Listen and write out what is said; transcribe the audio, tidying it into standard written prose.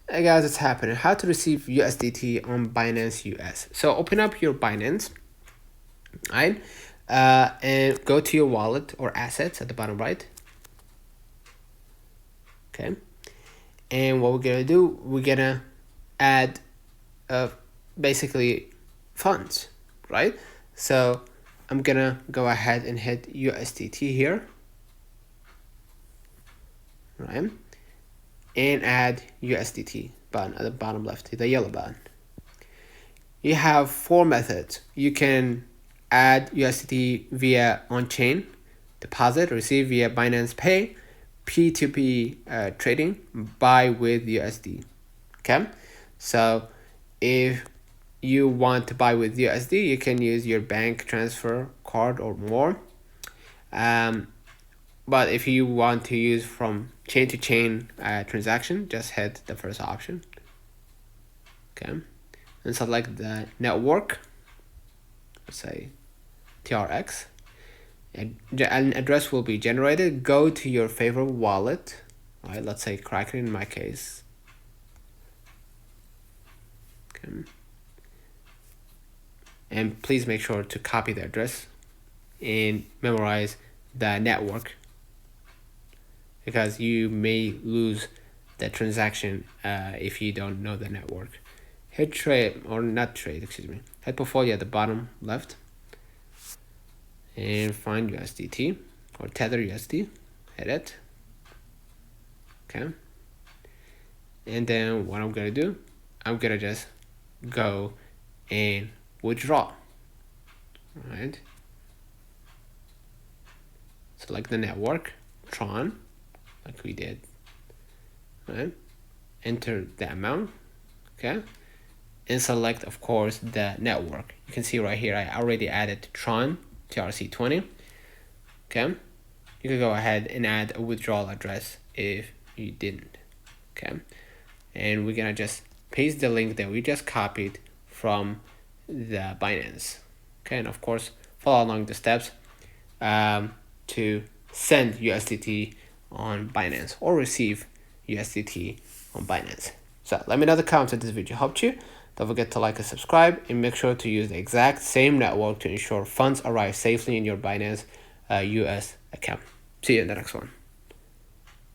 Hey guys, it's happening. How to receive USDT on Binance US. So open up your Binance, right? And go to your wallet or assets at the bottom right. Okay. And what we're gonna do, we're gonna add basically funds, right? So I'm gonna go ahead and hit USDT here, right? And add USDT button at the bottom left, the yellow button. You have four methods. You can add USDT via on-chain deposit, receive via Binance Pay, P2P trading, buy with USD. Okay, so if you want to buy with USD, you can use your bank transfer card or more. But if you want to use from chain to chain transaction, just hit the first option. Okay, and select the network. Let's say TRX. An address will be generated. Go to your favorite wallet. All right, let's say Kraken in my case. Okay. And please make sure to copy the address and memorize the network, because you may lose the transaction if you don't know the network. Hit trade, or not trade, excuse me. Hit portfolio at the bottom left and find USDT or Tether USD. Hit it. Okay. And then what I'm gonna do, I'm gonna just go and withdraw. All right. Select the network, Tron, like we did. Right. Enter the amount. Okay. And select, of course, the network. You can see right here, I already added Tron TRC20. Okay. You can go ahead and add a withdrawal address if you didn't. Okay. And we're gonna just paste the link that we just copied from the Binance. Okay. And of course, follow along the steps to send USDT on Binance or receive USDT on Binance. So let me know in the comments if this video helped you. Don't forget to like and subscribe, and make sure to use the exact same network to ensure funds arrive safely in your Binance US account. See you in the next one.